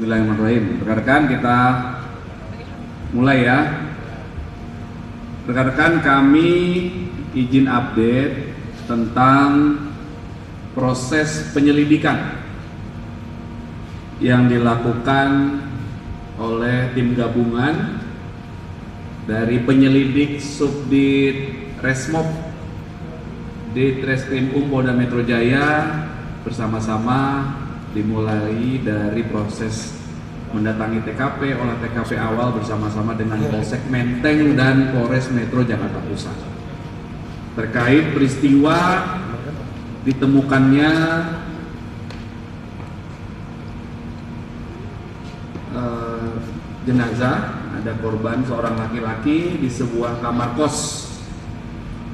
Bismillahirrahmanirrahim. Rekan-rekan, kita mulai ya. Rekan-rekan, kami izin update tentang proses penyelidikan yang dilakukan oleh tim gabungan dari penyelidik Subdit Resmob di Treskrimum Polda Metro Jaya bersama-sama dimulai dari proses mendatangi TKP, olah TKP awal bersama-sama dengan Polsek Menteng dan Polres Metro Jakarta Pusat terkait peristiwa ditemukannya jenazah, ada korban seorang laki-laki di sebuah kamar kos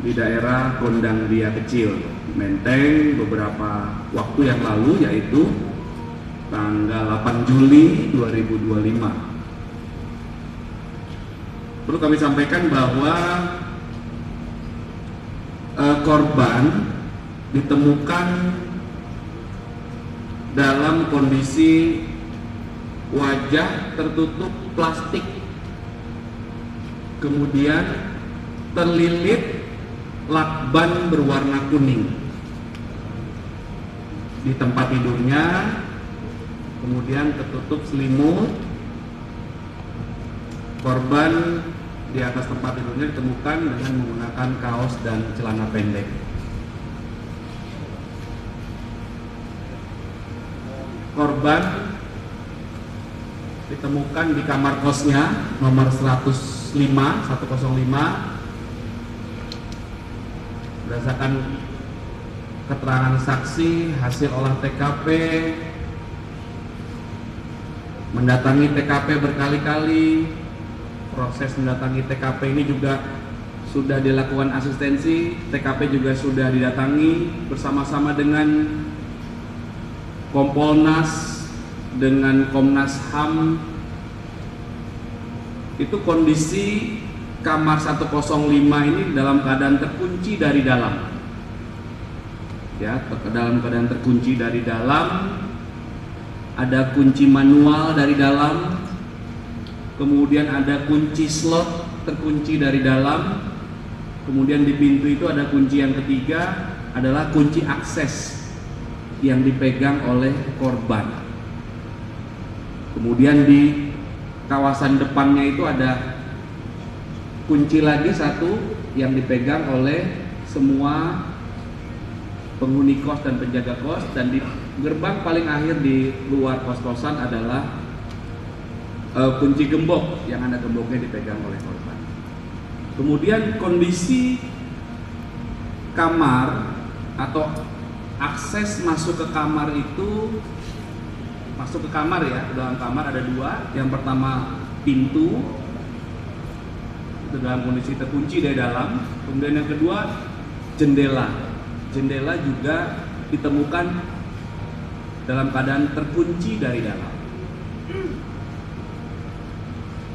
di daerah Gondang Dia Kecil, Menteng beberapa waktu yang lalu, yaitu tanggal 8 Juli 2025. Perlu kami sampaikan bahwa korban ditemukan dalam kondisi wajah tertutup plastik, kemudian terlilit lakban berwarna kuning di tempat tidurnya, kemudian tertutup selimut. Korban di atas tempat tidurnya ditemukan dengan menggunakan kaos dan celana pendek. Korban ditemukan di kamar kosnya nomor 105 berdasarkan keterangan saksi, hasil olah TKP, mendatangi TKP berkali-kali. Proses mendatangi TKP ini juga sudah dilakukan asistensi, TKP juga sudah didatangi bersama-sama dengan Kompolnas, dengan Komnas HAM. Itu kondisi kamar 105 ini dalam keadaan terkunci dari dalam, ya, dalam keadaan terkunci dari dalam. Ada kunci manual dari dalam, kemudian ada kunci slot terkunci dari dalam, kemudian di pintu itu ada kunci yang ketiga adalah kunci akses yang dipegang oleh korban. Kemudian di kawasan depannya itu ada kunci lagi satu yang dipegang oleh semua penghuni kos dan penjaga kos, dan di gerbang paling akhir di luar kos-kosan adalah kunci gembok yang ada gemboknya dipegang oleh korban. Kemudian kondisi kamar atau akses masuk ke kamar itu, masuk ke kamar ya, dalam kamar ada dua. Yang pertama pintu itu dalam kondisi terkunci dari dalam, kemudian yang kedua jendela juga ditemukan dalam keadaan terkunci dari dalam.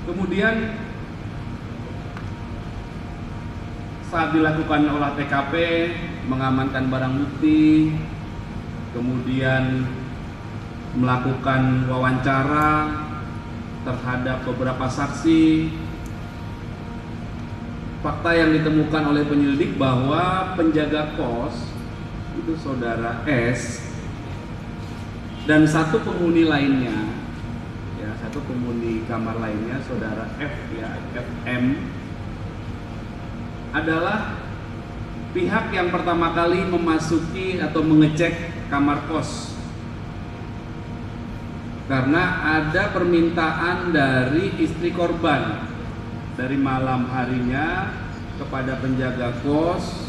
Kemudian saat dilakukan olah TKP, mengamankan barang bukti, kemudian melakukan wawancara terhadap beberapa saksi. Fakta yang ditemukan oleh penyelidik bahwa penjaga kos itu saudara S dan satu penghuni lainnya, ya, satu penghuni kamar lainnya saudara F, ya, FM, adalah pihak yang pertama kali memasuki atau mengecek kamar kos karena ada permintaan dari istri korban dari malam harinya kepada penjaga kos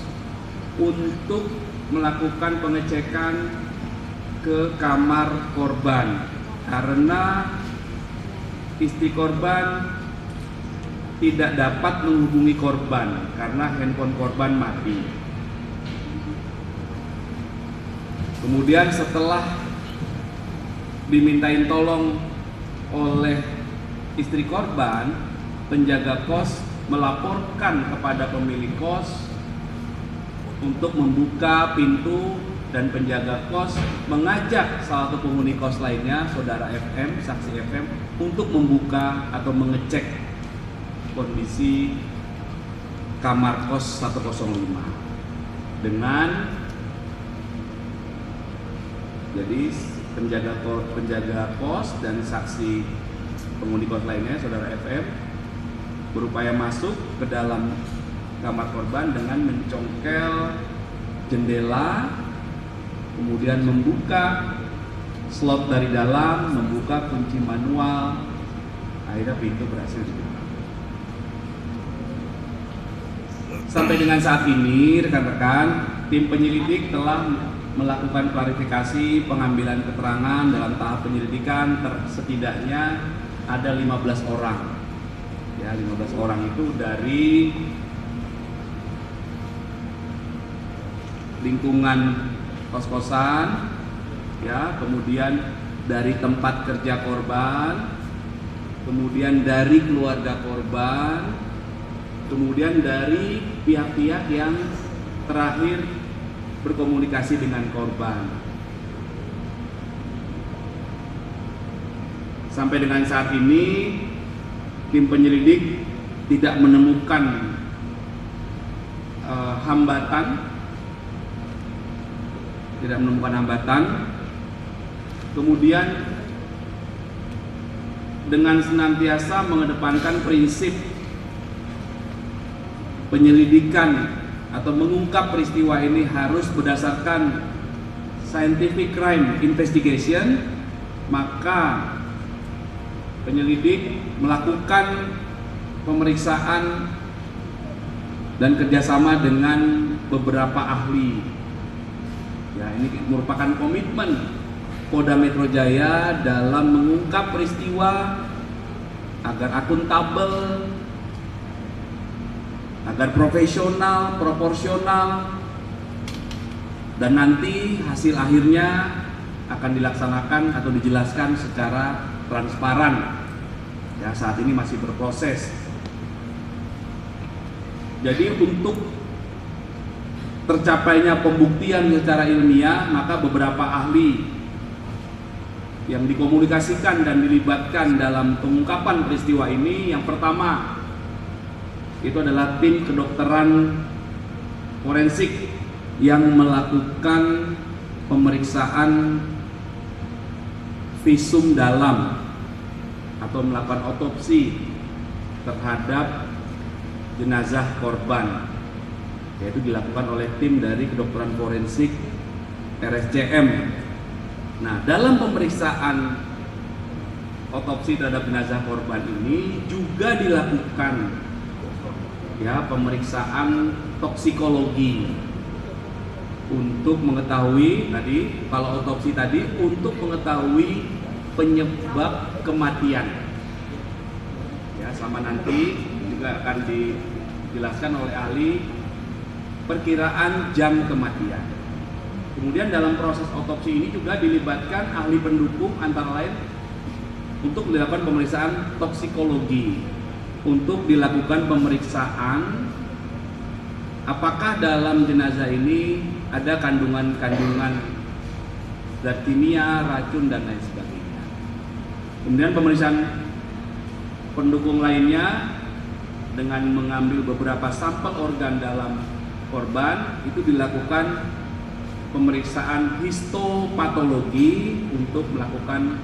untuk melakukan pengecekan ke kamar korban karena istri korban tidak dapat menghubungi korban karena handphone korban mati. Kemudian setelah dimintain tolong oleh istri korban, penjaga kos melaporkan kepada pemilik kos untuk membuka pintu dan penjaga kos mengajak salah satu penghuni kos lainnya, saudara FM, saksi FM, untuk membuka atau mengecek kondisi kamar kos 105 dengan jadi penjaga kos dan saksi penghuni kos lainnya, saudara FM, berupaya masuk ke dalam kamar korban dengan mencongkel jendela, kemudian membuka slot dari dalam, membuka kunci manual, akhirnya pintu berhasil dibuka. Sampai dengan saat ini, rekan-rekan, tim penyelidik telah melakukan klarifikasi, pengambilan keterangan dalam tahap penyelidikan, setidaknya ada 15 orang. Ya, 15 orang itu dari lingkungan kos-kosan, ya, kemudian dari tempat kerja korban, kemudian dari keluarga korban, kemudian dari pihak-pihak yang terakhir berkomunikasi dengan korban. Sampai dengan saat ini tim penyelidik tidak menemukan hambatan, kemudian dengan senantiasa mengedepankan prinsip penyelidikan atau mengungkap peristiwa ini harus berdasarkan scientific crime investigation, maka penyelidik melakukan pemeriksaan dan kerjasama dengan beberapa ahli. Ya, ini merupakan komitmen Polda Metro Jaya dalam mengungkap peristiwa agar akuntabel, agar profesional, proporsional, dan nanti hasil akhirnya akan dilaksanakan atau dijelaskan secara transparan. Ya, saat ini masih berproses. Jadi untuk tercapainya pembuktian secara ilmiah, maka beberapa ahli yang dikomunikasikan dan dilibatkan dalam pengungkapan peristiwa ini, yang pertama itu adalah tim kedokteran forensik yang melakukan pemeriksaan visum dalam atau melakukan otopsi terhadap jenazah korban, yaitu dilakukan oleh tim dari kedokteran forensik RSCM. Nah, dalam pemeriksaan otopsi terhadap jenazah korban ini juga dilakukan ya pemeriksaan toksikologi untuk mengetahui tadi, kalau otopsi tadi untuk mengetahui penyebab kematian. Ya, sama nanti juga akan dijelaskan oleh ahli perkiraan jam kematian. Kemudian dalam proses otopsi ini juga dilibatkan ahli pendukung, antara lain untuk dilakukan pemeriksaan toksikologi, untuk dilakukan pemeriksaan apakah dalam jenazah ini ada kandungan-kandungan zat kimia, racun, dan lain sebagainya. Kemudian pemeriksaan pendukung lainnya dengan mengambil beberapa sampel organ dalam korban, itu dilakukan pemeriksaan histopatologi untuk melakukan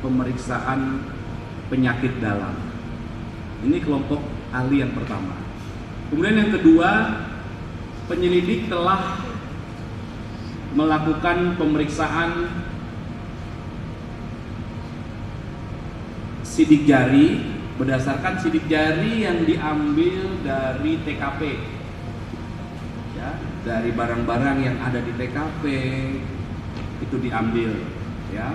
pemeriksaan penyakit dalam. Ini kelompok ahli yang pertama. Kemudian yang kedua, penyelidik telah melakukan pemeriksaan sidik jari berdasarkan sidik jari yang diambil dari TKP. Ya, dari barang-barang yang ada di TKP itu diambil, ya.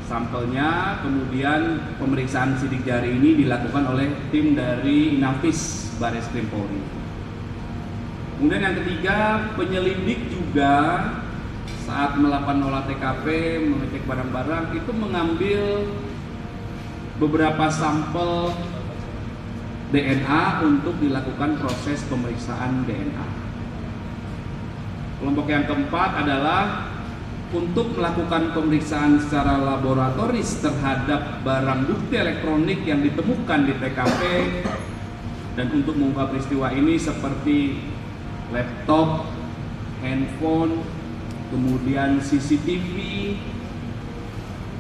Sampelnya, kemudian pemeriksaan sidik jari ini dilakukan oleh tim dari Inafis Bareskrim Polri. Kemudian yang ketiga, penyelidik juga saat melakukan olah TKP, mengecek barang-barang, itu mengambil beberapa sampel DNA untuk dilakukan proses pemeriksaan DNA. Kelompok yang keempat adalah untuk melakukan pemeriksaan secara laboratoris terhadap barang bukti elektronik yang ditemukan di TKP dan untuk mengungkap peristiwa ini seperti laptop, handphone, kemudian CCTV.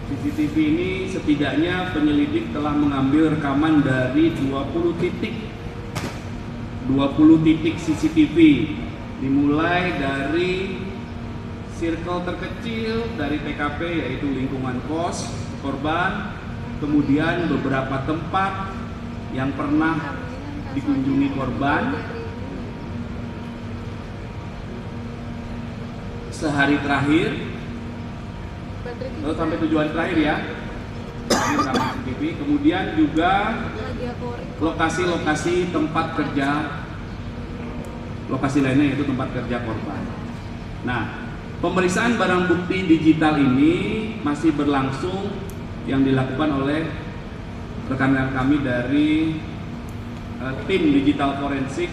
CCTV ini setidaknya penyelidik telah mengambil rekaman dari 20 titik CCTV, dimulai dari circle terkecil dari TKP yaitu lingkungan kos korban, kemudian beberapa tempat yang pernah dikunjungi korban sehari terakhir, sampai tujuan terakhir ya, CCTV. Kemudian juga lokasi-lokasi tempat kerja, lokasi lainnya yaitu tempat kerja korban. Nah, pemeriksaan barang bukti digital ini masih berlangsung yang dilakukan oleh rekan-rekan kami dari tim digital forensik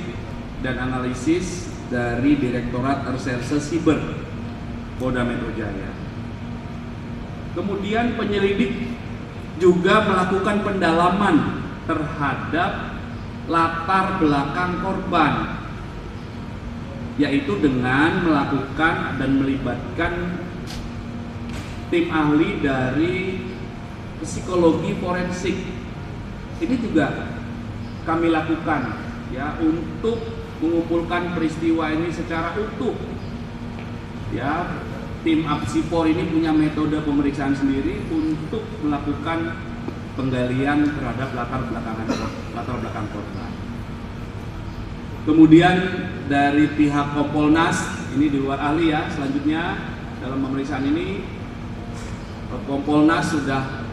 dan analisis dari Direktorat Reserse Siber Polda Metro Jaya. Kemudian penyelidik juga melakukan pendalaman terhadap latar belakang korban, yaitu dengan melakukan dan melibatkan tim ahli dari psikologi forensik. Ini juga kami lakukan ya untuk mengumpulkan peristiwa ini secara utuh. Ya, tim Apsifor ini punya metode pemeriksaan sendiri untuk melakukan penggalian terhadap latar belakang korban. Kemudian dari pihak Kompolnas, ini di luar ahli ya, selanjutnya dalam pemeriksaan ini Kompolnas sudah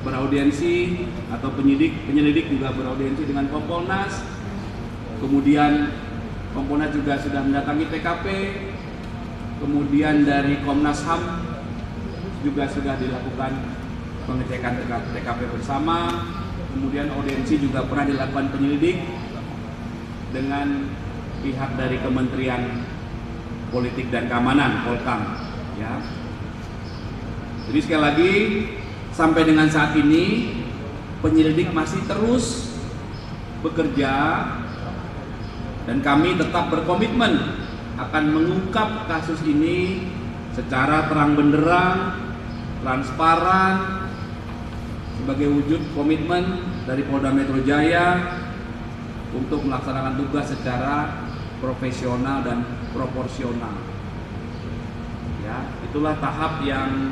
beraudiensi atau penyelidik juga beraudiensi dengan Kompolnas. Kemudian Kompolnas juga sudah mendatangi TKP. Kemudian dari Komnas HAM juga sudah dilakukan pengecekan TKP bersama. Kemudian audiensi juga pernah dilakukan penyelidik dengan pihak dari Kementerian Politik dan Keamanan Polkam ya. Jadi sekali lagi sampai dengan saat ini penyelidik masih terus bekerja dan kami tetap berkomitmen akan mengungkap kasus ini secara terang benderang, transparan sebagai wujud komitmen dari Polda Metro Jaya untuk melaksanakan tugas secara profesional dan proporsional. Ya, itulah tahap yang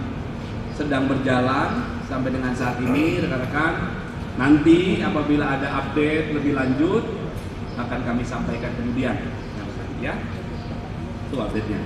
sedang berjalan sampai dengan saat ini, rekan-rekan. Nanti apabila ada update lebih lanjut akan kami sampaikan kemudian. Ya, itu update-nya.